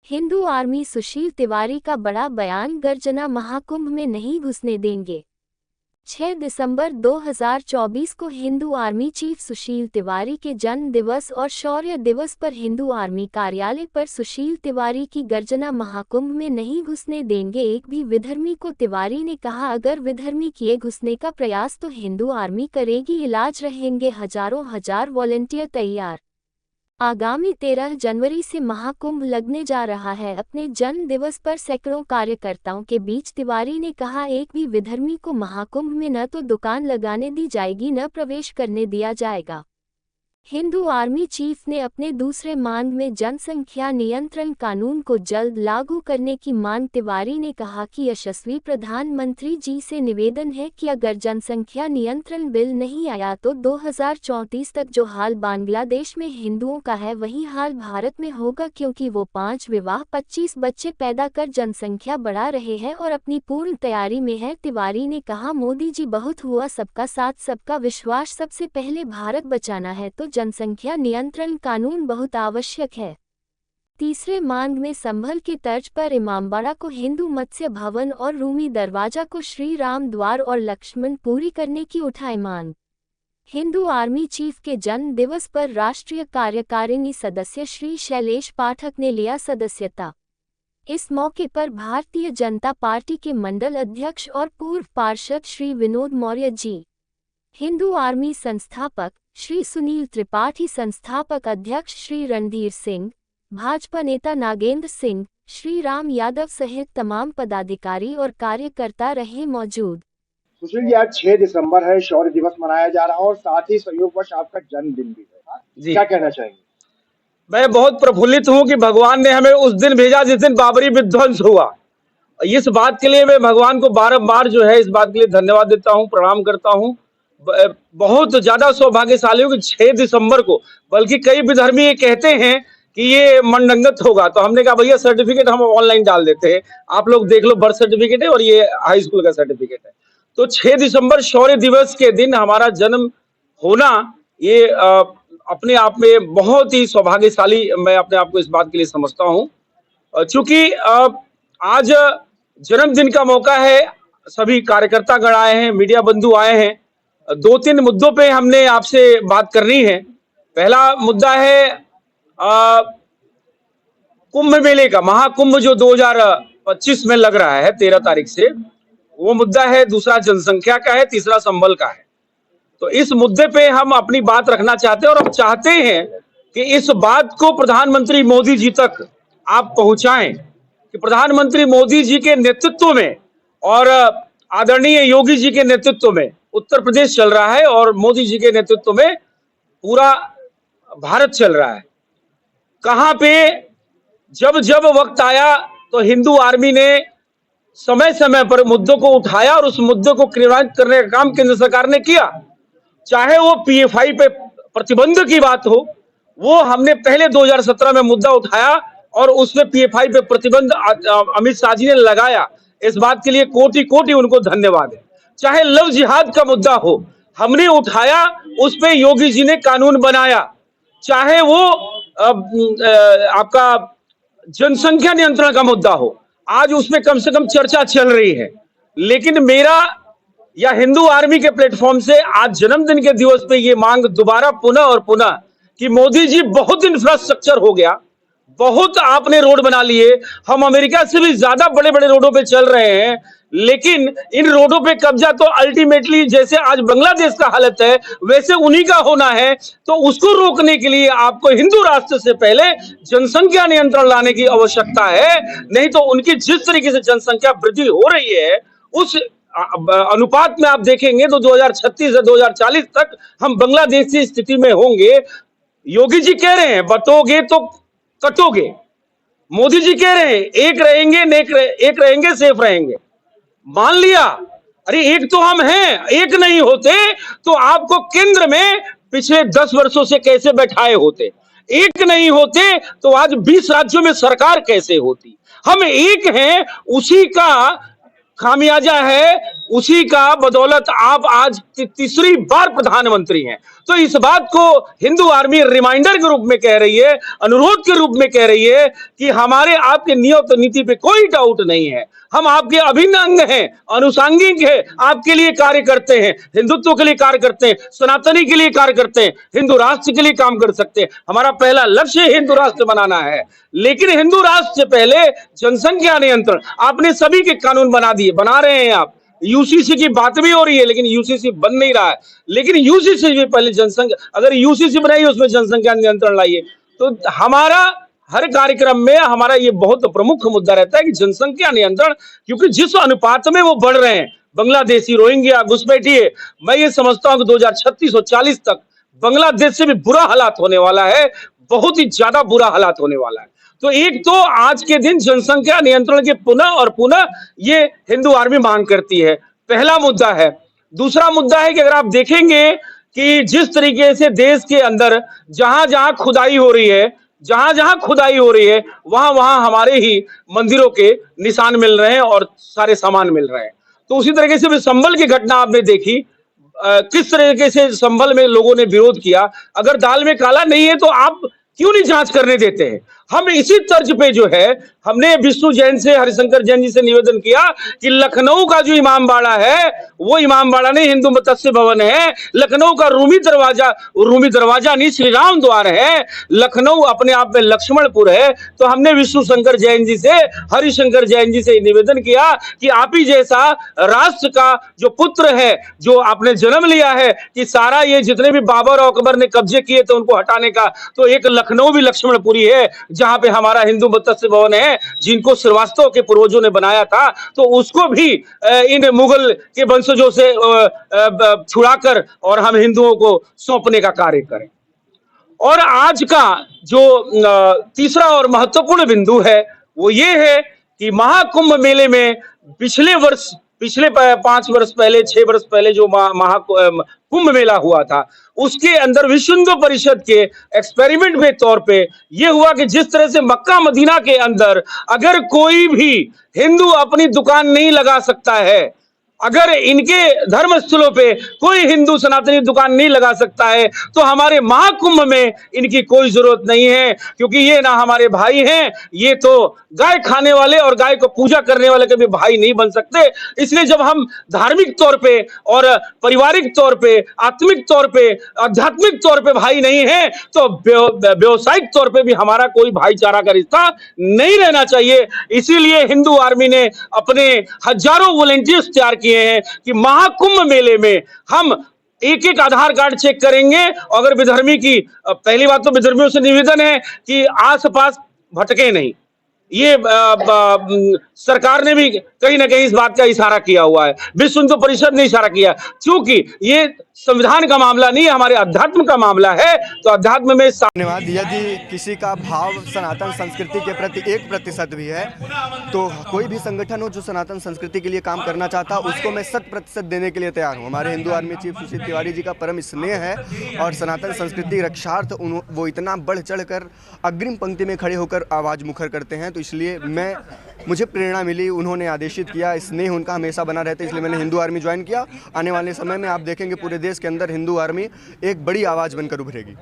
Hindu army सुशील तिवारी का बड़ा बयान, गर्जना महाकुंभ में नहीं घुसने देंगे। 6 दिसंबर 2024 को हिंदू आर्मी चीफ सुशील तिवारी के जन्म दिवस और शौर्य दिवस पर हिंदू आर्मी कार्यालय पर सुशील तिवारी की गर्जना महाकुंभ में नहीं घुसने देंगे एक भी विधर्मी को। तिवारी ने कहा, अगर विधर्मी किए घुसने का प्रयास तो हिंदू आर्मी करेगी इलाज, रहेंगे हजारों हजार वॉलंटियर तैयार। आगामी 13 जनवरी से महाकुंभ लगने जा रहा है। अपने जन्म दिवस पर सैकड़ों कार्यकर्ताओं के बीच तिवारी ने कहा, एक भी विधर्मी को महाकुंभ में न तो दुकान लगाने दी जाएगी न प्रवेश करने दिया जाएगा। हिंदू आर्मी चीफ ने अपने दूसरे मांग में जनसंख्या नियंत्रण कानून को जल्द लागू करने की मांग। तिवारी ने कहा कि यशस्वी प्रधानमंत्री जी से निवेदन है कि अगर जनसंख्या नियंत्रण बिल नहीं आया तो 2034 तक जो हाल बांग्लादेश में हिंदुओं का है वही हाल भारत में होगा, क्योंकि वो 5 विवाह 25 बच्चे पैदा कर जनसंख्या बढ़ा रहे हैं और अपनी पूर्ण तैयारी में है। तिवारी ने कहा, मोदी जी बहुत हुआ, सबका साथ सबका विश्वास, सबसे पहले भारत बचाना है तो जनसंख्या नियंत्रण कानून बहुत आवश्यक है। तीसरे मांग में संभल की तर्ज पर इमामबाड़ा को हिंदू मत्स्य भवन और रूमी दरवाजा को श्री राम द्वार और लक्ष्मण पूरी करने की उठाई मांग। हिंदू आर्मी चीफ के जन्म दिवस पर राष्ट्रीय कार्यकारिणी सदस्य श्री शैलेश पाठक ने लिया सदस्यता। इस मौके पर भारतीय जनता पार्टी के मंडल अध्यक्ष और पूर्व पार्षद श्री विनोद मौर्य जी, हिंदू आर्मी संस्थापक श्री सुनील त्रिपाठी, संस्थापक अध्यक्ष श्री रणधीर सिंह, भाजपा नेता नागेंद्र सिंह, श्री राम यादव सहित तमाम पदाधिकारी और कार्यकर्ता रहे मौजूद। सुशील जी, आज 6 दिसंबर है, शौर्य दिवस मनाया जा रहा है और साथ ही संयोगवश आपका जन्मदिन भी है। क्या कहना चाहेंगे? मैं बहुत प्रफुल्लित हूं कि भगवान ने हमें उस दिन भेजा जिस दिन बाबरी विध्वंस हुआ। इस बात के लिए मैं भगवान को बारंबार जो है इस बात के लिए धन्यवाद देता हूं, प्रणाम करता हूं। बहुत ज्यादा सौभाग्यशाली हूं कि 6 दिसंबर को, बल्कि कई विधर्मी ये कहते हैं कि ये मनगंगत होगा, तो हमने कहा भैया सर्टिफिकेट हम ऑनलाइन डाल देते हैं, आप लोग देख लो, बर्थ सर्टिफिकेट है और ये हाई स्कूल का सर्टिफिकेट है। तो 6 दिसंबर शौर्य दिवस के दिन हमारा जन्म होना ये अपने आप में बहुत ही सौभाग्यशाली मैं अपने आप को इस बात के लिए समझता हूं। चूंकि आज जन्मदिन का मौका है, सभी कार्यकर्ता गण आए हैं, मीडिया बंधु आए हैं। 2-3 मुद्दों पे हमने आपसे बात करनी है। पहला मुद्दा है कुंभ मेले का, महाकुंभ जो 2025 में लग रहा है 13 तारीख से, वो मुद्दा है। दूसरा जनसंख्या का है, तीसरा संबल का है। तो इस मुद्दे पे हम अपनी बात रखना चाहते हैं और हम चाहते हैं कि इस बात को प्रधानमंत्री मोदी जी तक आप पहुंचाएं कि प्रधानमंत्री मोदी जी के नेतृत्व में और आदरणीय योगी जी के नेतृत्व में उत्तर प्रदेश चल रहा है और मोदी जी के नेतृत्व में पूरा भारत चल रहा है। कहां पे जब जब वक्त आया तो हिंदू आर्मी ने समय समय पर मुद्दों को उठाया और उस मुद्दों को क्रियान्वित करने का काम केंद्र सरकार ने किया। चाहे वो पीएफआई पे प्रतिबंध की बात हो, वो हमने पहले 2017 में मुद्दा उठाया और उसमें पीएफआई पे प्रतिबंध अमित शाह जी ने लगाया। इस बात के लिए कोटि कोटि उनको धन्यवाद है। चाहे लव जिहाद का मुद्दा हो, हमने उठाया, उस पे योगी जी ने कानून बनाया। चाहे वो आपका जनसंख्या नियंत्रण का मुद्दा हो, आज उसमें कम से कम चर्चा चल रही है। लेकिन मेरा या हिंदू आर्मी के प्लेटफॉर्म से आज जन्मदिन के दिवस पे ये मांग दोबारा पुनः और पुनः कि मोदी जी बहुत इंफ्रास्ट्रक्चर हो गया, बहुत आपने रोड बना लिए, हम अमेरिका से भी ज्यादा बड़े बड़े रोडों पे चल रहे हैं, लेकिन इन रोडों पे कब्जा तो अल्टीमेटली जैसे आज बांग्लादेश का हालत है वैसे उन्हीं का होना है। तो उसको रोकने के लिए आपको हिंदू राष्ट्र से पहले जनसंख्या नियंत्रण लाने की आवश्यकता है। नहीं तो उनकी जिस तरीके से जनसंख्या वृद्धि हो रही है उस अनुपात में आप देखेंगे तो 2036 से 2040 तक हम बांग्लादेश की स्थिति में होंगे। योगी जी कह रहे हैं बटोगे तो कटोगे, मोदी जी कह रहे हैं एक रहेंगे एक रहेंगे सेफ रहेंगे। मान लिया, अरे एक तो हम हैं, एक नहीं होते तो आपको केंद्र में पिछले 10 वर्षों से कैसे बैठाए होते? एक नहीं होते तो आज 20 राज्यों में सरकार कैसे होती? हम एक हैं, उसी का खामियाजा है, उसी का बदौलत आप आज तीसरी बार प्रधानमंत्री हैं। तो इस बात को हिंदू आर्मी रिमाइंडर के रूप में कह रही है, अनुरोध के रूप में कह रही है कि हमारे आपके नियत नीति पे कोई डाउट नहीं है, हम आपके अभिन्न अंग हैं, अनुषांगिक है, आपके लिए कार्य करते हैं, हिंदुत्व के लिए कार्य करते हैं, सनातनी के लिए कार्य करते हैं, हिंदू राष्ट्र के लिए काम कर सकते हैं। हमारा पहला लक्ष्य हिंदू राष्ट्र बनाना है, लेकिन हिंदू राष्ट्र से पहले जनसंख्या नियंत्रण, आपने सभी के कानून बना दिए, बना रहे हैं आप, यूसीसी की बात भी हो रही है, लेकिन यूसीसी बन नहीं रहा है। लेकिन यूसीसी भी पहले जनसंख्या, अगर यूसीसी बनाइए उसमें जनसंख्या नियंत्रण लाइए। तो हमारा हर कार्यक्रम में हमारा ये बहुत प्रमुख मुद्दा रहता है कि जनसंख्या नियंत्रण, क्योंकि जिस अनुपात में वो बढ़ रहे हैं, बांग्लादेशी, रोहिंग्या, घुसपैठिए, मैं ये समझता हूं कि 2036 और 40 तक बांग्लादेश से भी बुरा हालात होने वाला है, बहुत ही ज्यादा बुरा हालात होने वाला है। तो एक तो आज के दिन जनसंख्या नियंत्रण के पुनः और पुनः ये हिंदू आर्मी मांग करती है, पहला मुद्दा है। दूसरा मुद्दा है कि अगर आप देखेंगे कि जिस तरीके से देश के अंदर जहां जहां खुदाई हो रही है, वहां वहां हमारे ही मंदिरों के निशान मिल रहे हैं और सारे सामान मिल रहे हैं। तो उसी तरीके से भी संभल की घटना आपने देखी, किस तरीके से संभल में लोगों ने विरोध किया। अगर दाल में काला नहीं है तो आप क्यों नहीं जांच करने देते हैं? हम इसी तर्ज पे जो है, हमने विष्णु जैन से, हरिशंकर जैन जी से निवेदन किया कि लखनऊ का जो इमामबाड़ा है वो इमामबाड़ा नहीं, हिंदू मत्स्य भवन है। लखनऊ का रूमी दरवाजा नहीं, श्री राम द्वार है। लखनऊ अपने आप में लक्ष्मणपुर है। तो हमने विष्णु शंकर जैन जी से, हरिशंकर जैन जी से निवेदन किया कि आप ही जैसा राष्ट्र का जो पुत्र है, जो आपने जन्म लिया है, कि सारा ये जितने भी बाबर और अकबर ने कब्जे किए थे उनको हटाने का, तो एक लखनऊ भी लक्ष्मणपुरी है जहां पे हमारा हिंदू मत्स्य भवन है, जिनको श्रीवास्तव के पूर्वजों ने बनाया था। तो उसको भी इन मुगल के वंशजों से छुड़ाकर और हम हिंदुओं को सौंपने का कार्य करें। और आज का जो तीसरा और महत्वपूर्ण बिंदु है वो ये है कि महाकुंभ मेले में पिछले 5 वर्ष पहले, 6 वर्ष पहले जो कुंभ मेला हुआ था, उसके अंदर विश्व हिंदू परिषद के एक्सपेरिमेंट के तौर पे यह हुआ कि जिस तरह से मक्का मदीना के अंदर अगर कोई भी हिंदू अपनी दुकान नहीं लगा सकता है, अगर इनके धर्म स्थलों पे कोई हिंदू सनातनी दुकान नहीं लगा सकता है, तो हमारे महाकुंभ में इनकी कोई जरूरत नहीं है, क्योंकि ये ना हमारे भाई हैं, ये तो गाय खाने वाले और गाय को पूजा करने वाले कभी भाई नहीं बन सकते। इसलिए जब हम धार्मिक तौर पे और पारिवारिक तौर पे, आत्मिक तौर पे, आध्यात्मिक तौर पे भाई नहीं है, तो व्यवसायिक तौर पे भी हमारा कोई भाईचारा का रिश्ता नहीं रहना चाहिए। इसीलिए हिंदू आर्मी ने अपने हजारों वॉलंटियर्स तैयार किए हैं कि महाकुंभ मेले में हम एक एक आधार कार्ड चेक करेंगे। अगर विधर्मी की, पहली बात तो विधर्मियों से निवेदन है कि आसपास भटके नहीं। ये सरकार ने भी कहीं ना कहीं इस बात का इशारा किया हुआ है, विश्व हिंदू परिषद ने इशारा किया, क्योंकि ये संविधान का मामला नहीं है, हमारे अध्यात्म का मामला है। तो अध्यात्म में धन्यवाद। यदि किसी का भाव सनातन संस्कृति के प्रति 1% भी है, तो कोई भी संगठन हो जो सनातन संस्कृति के लिए काम करना चाहता, उसको मैं 100% देने के लिए तैयार हूँ। हमारे हिंदू आर्मी चीफ सुशील तिवारी जी का परम स्नेह है और सनातन संस्कृति रक्षार्थ वो इतना बढ़ चढ़ कर अग्रिम पंक्ति में खड़े होकर आवाज़ मुखर करते हैं। तो इसलिए मुझे प्रेरणा मिली, उन्होंने आदेशित किया, स्नेह उनका हमेशा बना रहता है, इसलिए मैंने हिंदू आर्मी ज्वाइन किया। आने वाले समय में आप देखेंगे पूरे देश के अंदर हिंदू आर्मी एक बड़ी आवाज़ बनकर उभरेगी।